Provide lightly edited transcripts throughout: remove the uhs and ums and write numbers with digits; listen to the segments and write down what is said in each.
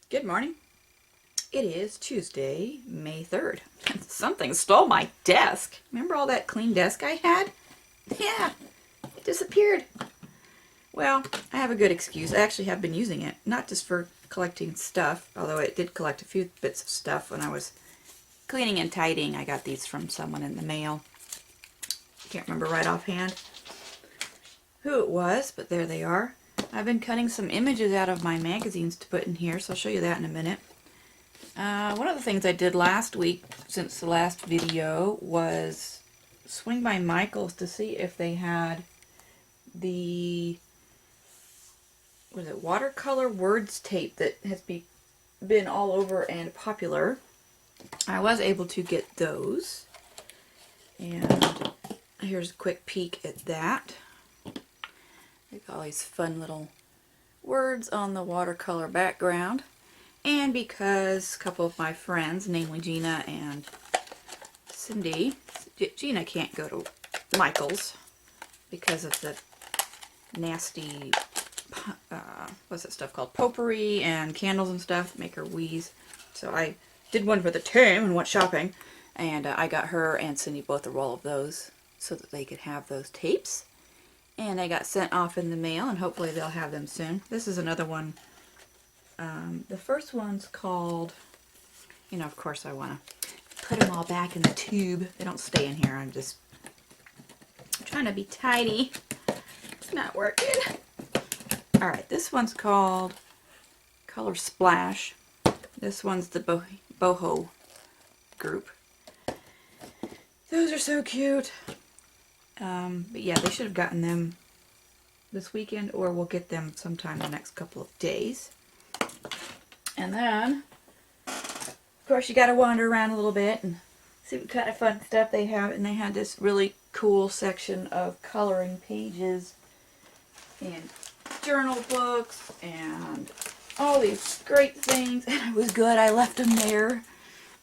Good morning. It is Tuesday, May 3rd. Something stole my desk. Remember all that clean desk I had? Yeah, it disappeared. Well, I have a good excuse. I actually have been using it, not just for collecting stuff, although it did collect a few bits of stuff when I was cleaning and tidying. I got these from someone in the mail. Can't remember right offhand who it was, but there they are. I've been cutting some images out of my magazines to put in here, so I'll show you that in a minute. One of the things I did last week, since the last video, was swing by Michael's to see if they had the watercolor words tape that has been all over and popular. I was able to get those, and here's a quick peek at that. They got all these fun little words on the watercolor background. And because a couple of my friends, namely Gina and Cindy, Gina can't go to Michael's because of the nasty, what's that stuff called? Potpourri and candles and stuff, make her wheeze. So I did one for the team and went shopping, and I got her and Cindy both a roll of those so that they could have those tapes. And they got sent off in the mail, and hopefully they'll have them soon. This is another one. The first one's called, of course I want to put them all back in the tube. They don't stay in here. I'm just trying to be tidy. It's not working. Alright, this one's called Color Splash. This one's the boho group. Those are so cute. But yeah, they should have gotten them this weekend, or we'll get them sometime the next couple of days. And then, of course, you got to wander around a little bit and see what kind of fun stuff they have. And they had this really cool section of coloring pages and journal books and all these great things. And it was good. I left them there.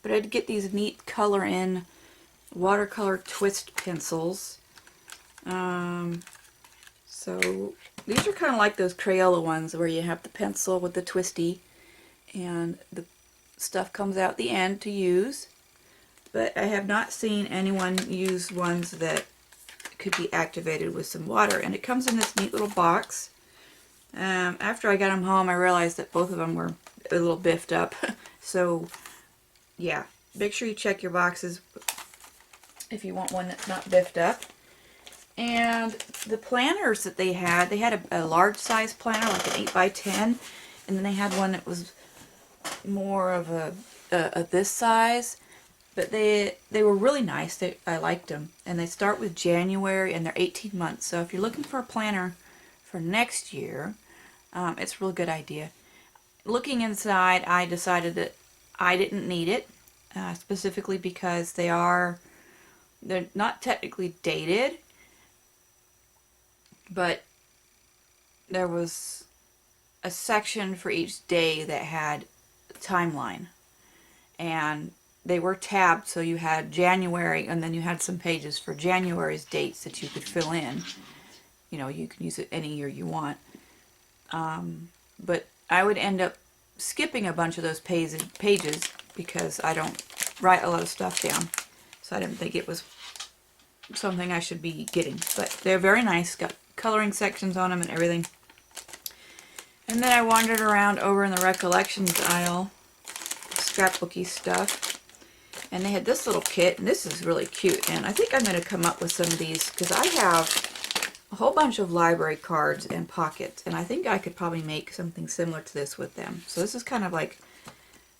But I'd get these neat color in watercolor twist pencils. So these are kind of like those Crayola ones where you have the pencil with the twisty and the stuff comes out the end to use. But I have not seen anyone use ones that could be activated with some water. And it comes in this neat little box. After I got them home, I realized that both of them were a little biffed up. So yeah, make sure you check your boxes if you want one that's not biffed up. And the planners that they had a large size planner, like an 8x10, and then they had one that was more of a this size. But they were really nice. I liked them. And they start with January, and they're 18 months. So if you're looking for a planner for next year, it's a real good idea. Looking inside, I decided that I didn't need it, specifically because they're not technically dated. But there was a section for each day that had a timeline. And they were tabbed, so you had January, and then you had some pages for January's dates that you could fill in. You can use it any year you want. But I would end up skipping a bunch of those pages because I don't write a lot of stuff down. So I didn't think it was something I should be getting. But they're very nice. Got coloring sections on them and everything. And then I wandered around over in the recollections aisle, scrapbooky stuff, and they had this little kit, and this is really cute. And I think I'm going to come up with some of these because I have a whole bunch of library cards and pockets, and I think I could probably make something similar to this with them. So this is kind of like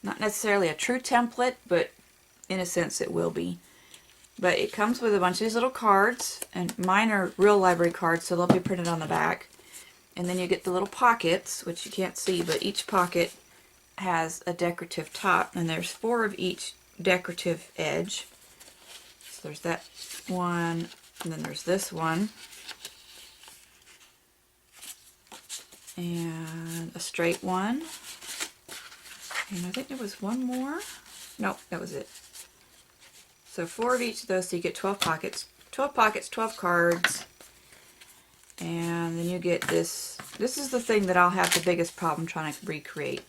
not necessarily a true template, but in a sense it will be. But it comes with a bunch of these little cards, and mine are real library cards, so they'll be printed on the back. And then you get the little pockets, which you can't see, but each pocket has a decorative top, and there's 4 of each decorative edge. So there's that one, and then there's this one, and a straight one, and I think there was one more. Nope, that was it. So 4 of each of those, so you get 12 pockets. 12 pockets, 12 cards. And then you get this. This is the thing that I'll have the biggest problem trying to recreate.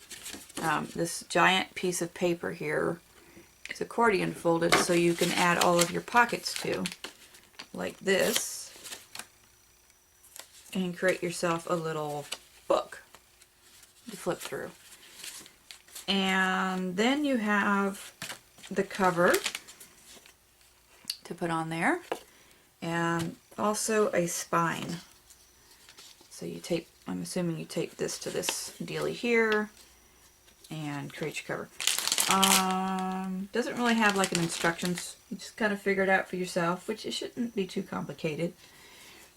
This giant piece of paper here is accordion folded so you can add all of your pockets to, like this, and create yourself a little book to flip through. And then you have the cover to put on there, and also a spine. So you tape, I'm assuming you tape this to this dealy here and create your cover. Doesn't really have like an instructions, you just kind of figure it out for yourself, which it shouldn't be too complicated.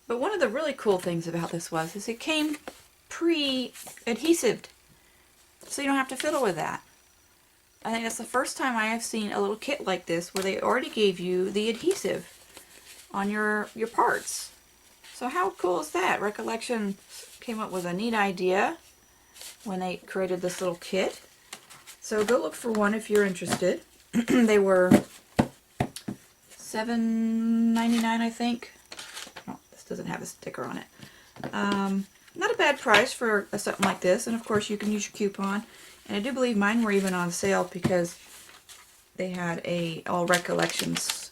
But one of the really cool things about this is it came pre-adhesive, so you don't have to fiddle with that. I think that's the first time I have seen a little kit like this where they already gave you the adhesive on your parts. So how cool is that? Recollection came up with a neat idea when they created this little kit. So go look for one if you're interested. They were $7.99, I think. Oh, this doesn't have a sticker on it. Not a bad price for something like this, and of course you can use your coupon. And I do believe mine were even on sale because they had all Recollections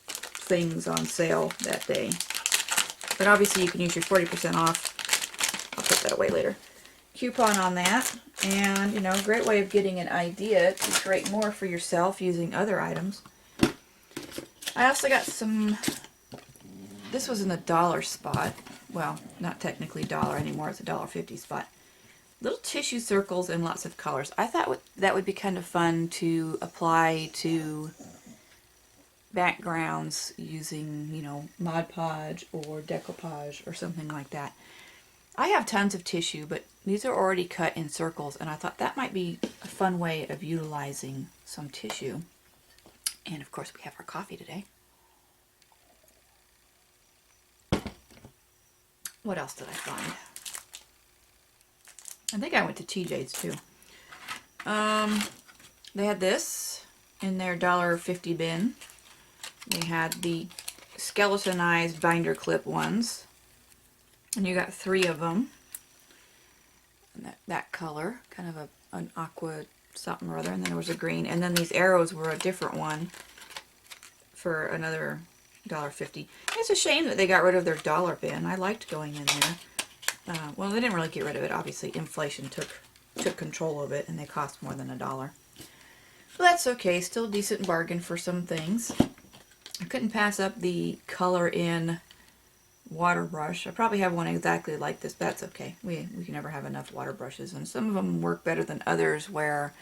things on sale that day. But obviously you can use your 40% off. I'll put that away later. Coupon on that, and you know, great way of getting an idea to create more for yourself using other items. I also got some, this was in the dollar spot. Well, not technically dollar anymore, it's a $1.50 spot. Little tissue circles in lots of colors. I thought that would be kind of fun to apply to backgrounds using, you know, Mod Podge or decoupage or something like that. I have tons of tissue, but these are already cut in circles, and I thought that might be a fun way of utilizing some tissue. And of course we have our coffee today. What else did I find? I think I went to TJ's too. They had this in their $1.50 bin. They had the skeletonized binder clip ones. And you got 3 of them. And that color, kind of an aqua something or other. And then there was a green. And then these arrows were a different one for another $1.50. It's a shame that they got rid of their dollar bin. I liked going in there. Well, they didn't really get rid of it. Obviously, inflation took control of it, and they cost more than $1. Well, that's okay. Still a decent bargain for some things. I couldn't pass up the color in water brush. I probably have one exactly like this, but that's okay. We can never have enough water brushes, and some of them work better than others where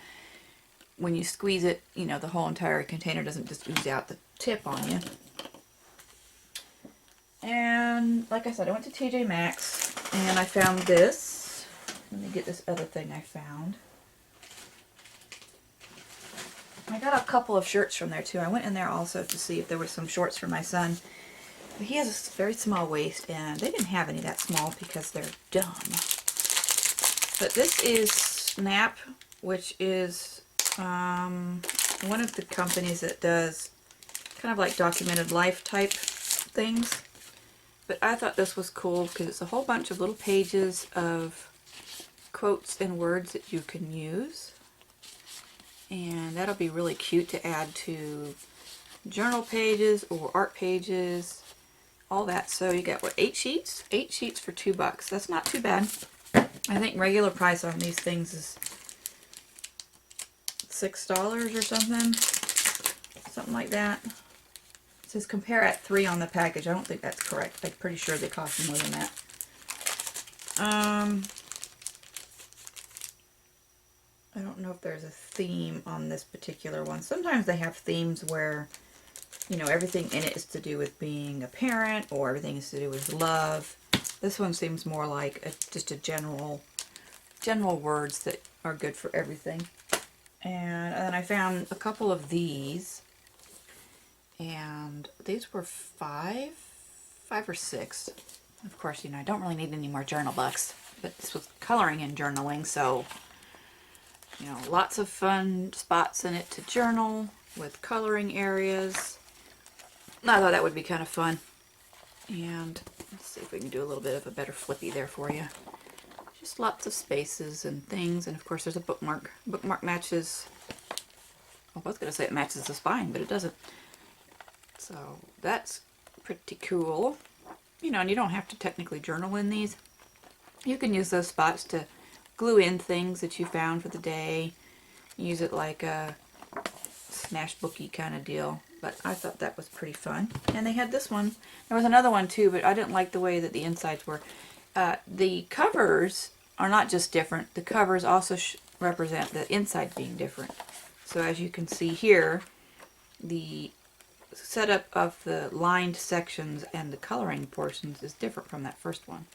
when you squeeze it, you know, the whole entire container doesn't just ooze out the tip on you. And like I said, I went to TJ Maxx and I found this. Let me get this other thing I found. I got a couple of shirts from there too. I went in there also to see if there were some shorts for my son. But he has a very small waist, and they didn't have any that small because they're dumb. But this is Snap, which is one of the companies that does kind of like documented life type things. But I thought this was cool because it's a whole bunch of little pages of quotes and words that you can use. And that'll be really cute to add to journal pages or art pages, all that. So you got, what, 8 sheets? 8 sheets for $2. That's not too bad. I think regular price on these things is $6 or something. Something like that. It says compare at 3 on the package. I don't think that's correct. I'm pretty sure they cost more than that. I don't know if there's a theme on this particular one. Sometimes they have themes where, you know, everything in it is to do with being a parent or everything is to do with love. This one seems more like just a general words that are good for everything. And then I found a couple of these. And these were $5 or $6. Of course, you know, I don't really need any more journal bucks. But this was coloring and journaling, so, you know, lots of fun spots in it to journal with coloring areas. I thought that would be kind of fun. And let's see if we can do a little bit of a better flippy there for you. Just lots of spaces and things, and of course there's a bookmark. Bookmark matches, I was going to say it matches the spine, but it doesn't. So that's pretty cool. You know, and you don't have to technically journal in these. You can use those spots to glue in things that you found for the day. Use it like a smash booky kind of deal. But I thought that was pretty fun. And they had this one. There was another one too, but I didn't like the way that the insides were. The covers are not just different. The covers also represent the inside being different. So as you can see here, the setup of the lined sections and the coloring portions is different from that first one.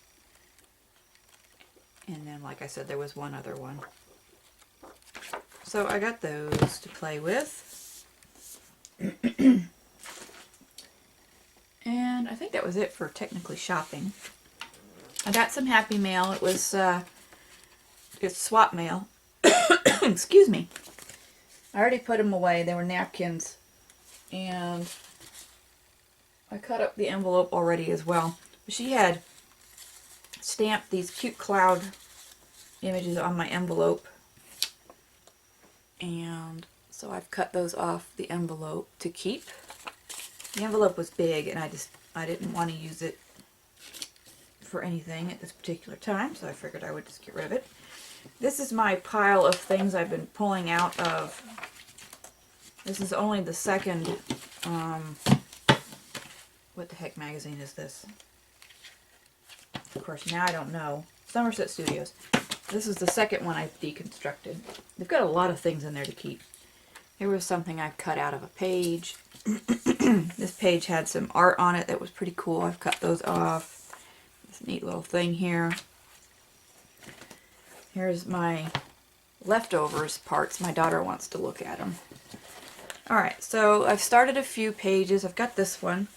And then, like I said, there was one other one. So I got those to play with. And I think that was it for technically shopping. I got some Happy Mail. It was it's swap mail. Excuse me. I already put them away. They were napkins. And I cut up the envelope already as well. She had stamped these cute cloud images on my envelope. And so I've cut those off the envelope to keep. The envelope was big and I didn't want to use it for anything at this particular time, so I figured I would just get rid of it. This is my pile of things I've been pulling out of. This is only the second, what the heck magazine is this? Of course, now I don't know. Somerset Studios. This is the second one I've deconstructed. They've got a lot of things in there to keep. Here was something I cut out of a page. This page had some art on it that was pretty cool. I've cut those off. This neat little thing here. Here's my leftovers parts. My daughter wants to look at them. Alright, so I've started a few pages. I've got this one.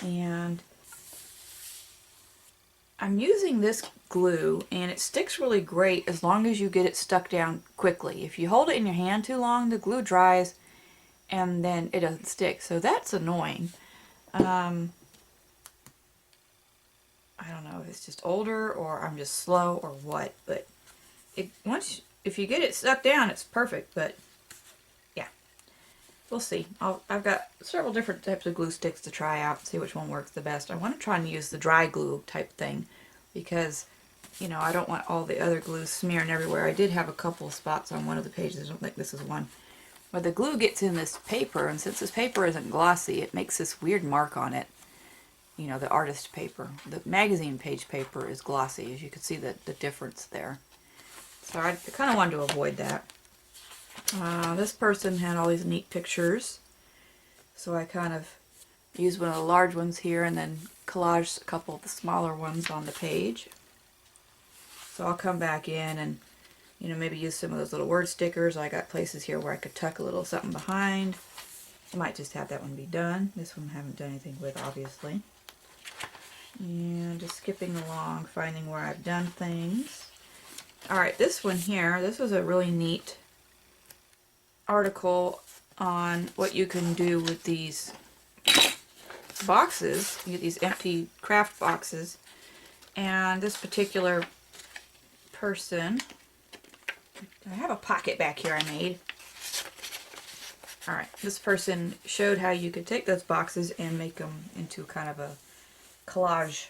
And I'm using this glue, and it sticks really great as long as you get it stuck down quickly. If you hold it in your hand too long, the glue dries and then it doesn't stick. So that's annoying. I don't know if it's just older or I'm just slow or what, but if you get it stuck down, it's perfect. But yeah, we'll see. I've got several different types of glue sticks to try out, see which one works the best. I want to try and use the dry glue type thing because, you know, I don't want all the other glue smearing everywhere. I did have a couple of spots on one of the pages. I don't think this is one. Where the glue gets in this paper, and since this paper isn't glossy, it makes this weird mark on it. You know, the artist paper. The magazine page paper is glossy, as you can see the difference there. So I kind of wanted to avoid that. This person had all these neat pictures. So I kind of used one of the large ones here and then collaged a couple of the smaller ones on the page. So I'll come back in and, you know, maybe use some of those little word stickers. I got places here where I could tuck a little something behind. I might just have that one be done. This one I haven't done anything with, obviously. And just skipping along, finding where I've done things. Alright, this one here, this was a really neat article on what you can do with these boxes. You get these empty craft boxes. And this particular person, I have a pocket back here I made. Alright, this person showed how you could take those boxes and make them into kind of a collage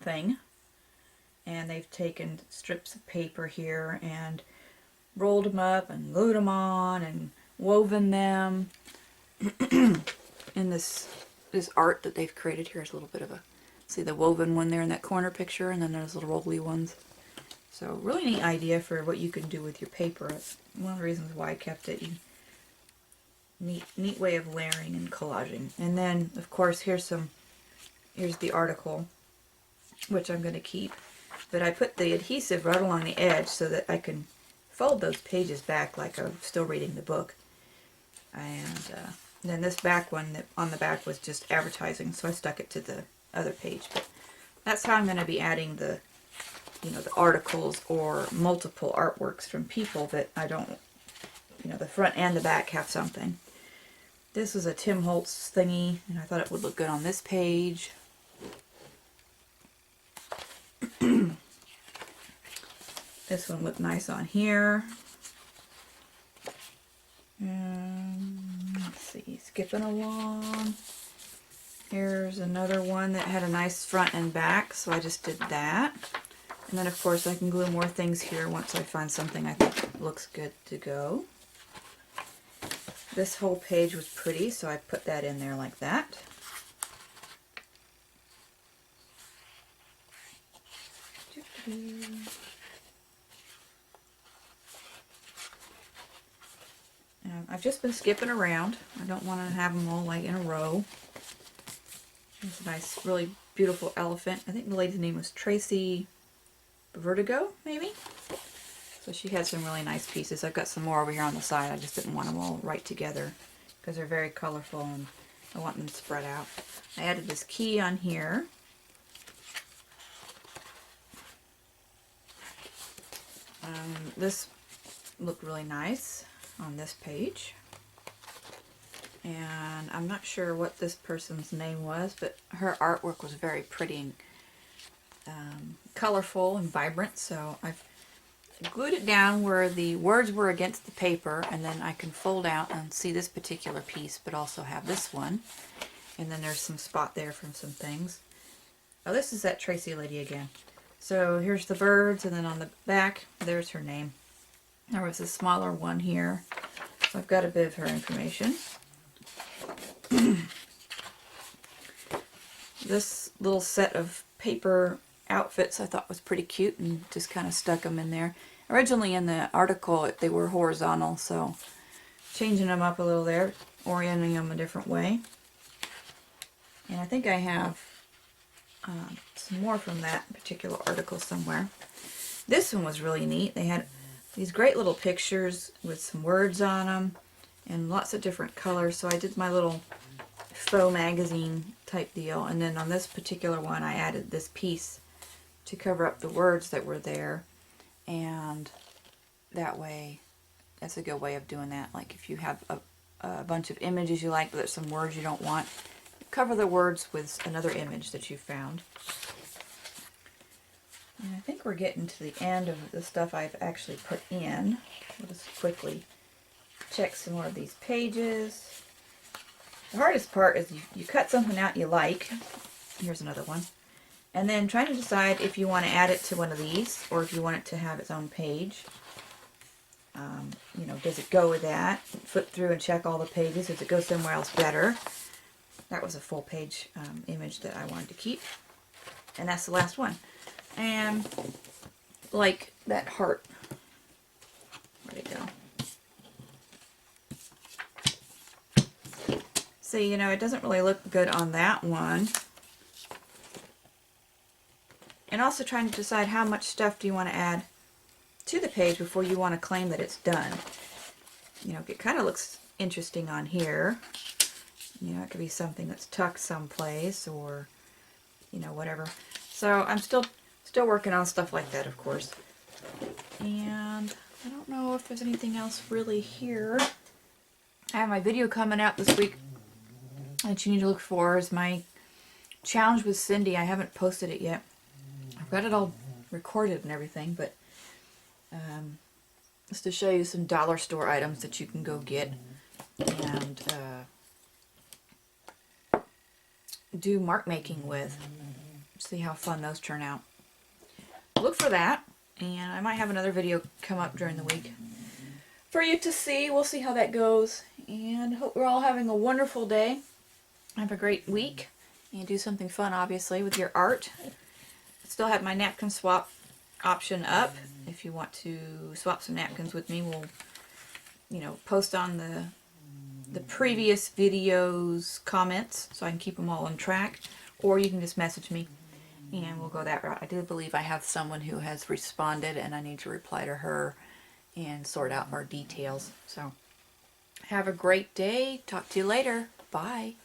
thing. And they've taken strips of paper here and rolled them up and glued them on and woven them in this art that they've created. Here's a little bit of a, see the woven one there in that corner picture, and then there's little rolly ones. So really neat idea for what you can do with your paper. It's one of the reasons why I kept it. Neat way of layering and collaging. And then of course here's the article, which I'm going to keep. But I put the adhesive right along the edge so that I can fold those pages back like I'm still reading the book. And then this back one that on the back was just advertising, so I stuck it to the other page. But that's how I'm going to be adding the, you know, the articles or multiple artworks from people that I don't, you know, the front and the back have something. This is a Tim Holtz thingy, and I thought it would look good on this page. This one looked nice on here. Let's see, skipping along. Here's another one that had a nice front and back, so I just did that. And then of course I can glue more things here once I find something I think looks good to go. This whole page was pretty, so I put that in there like that. I've just been skipping around. I don't want to have them all like in a row. There's a nice, really beautiful elephant. I think the lady's name was Tracy Vertigo, maybe? So she had some really nice pieces. I've got some more over here on the side. I just didn't want them all right together because they're very colorful and I want them spread out. I added this key on here. This looked really nice on this page. And I'm not sure what this person's name was, but her artwork was very pretty and colorful and vibrant, so I've glued it down where the words were against the paper, and then I can fold out and see this particular piece, but also have this one. And then there's some spot there from some things. Oh, this is that Tracy lady again. So here's the birds, and then on the back, there's her name. There was a smaller one here, so I've got a bit of her information. This little set of paper outfits I thought was pretty cute and just kind of stuck them in there. Originally in the article they were horizontal, so changing them up a little there, orienting them a different way. And I think I have some more from that particular article somewhere. This one was really neat. They had these great little pictures with some words on them and lots of different colors, so I did my little faux magazine type deal, and then on this particular one I added this piece to cover up the words that were there, and that way, that's a good way of doing that. Like if you have a bunch of images you like but there's some words you don't want, cover the words with another image that you found. And I think we're getting to the end of the stuff I've actually put in. I'll just quickly check some more of these pages. The hardest part is you cut something out you like. Here's another one. And then trying to decide if you want to add it to one of these or if you want it to have its own page. You know, does it go with that? Flip through and check all the pages. Does it go somewhere else better? That was a full page image that I wanted to keep. And that's the last one. And like that heart. Where'd it go? So, you know, it doesn't really look good on that one. And also trying to decide how much stuff do you want to add to the page before you want to claim that it's done. You know, it kind of looks interesting on here. You know, it could be something that's tucked someplace or, you know, whatever. So I'm still working on stuff like that, of course. And I don't know if there's anything else really here. I have my video coming out this week that you need to look for. Is my challenge with Cindy. I haven't posted it yet. I've got it all recorded and everything, but just to show you some dollar store items that you can go get and do mark making with. See how fun those turn out. Look for that, and I might have another video come up during the week for you to see. We'll see how that goes, and hope we're all having a wonderful day. Have a great week, and do something fun, obviously, with your art. Still have my napkin swap option up. If you want to swap some napkins with me, we'll, you know, post on the previous videos comments so I can keep them all on track, or you can just message me and we'll go that route. I do believe I have someone who has responded and I need to reply to her and sort out our details. So have a great day. Talk to you later. Bye.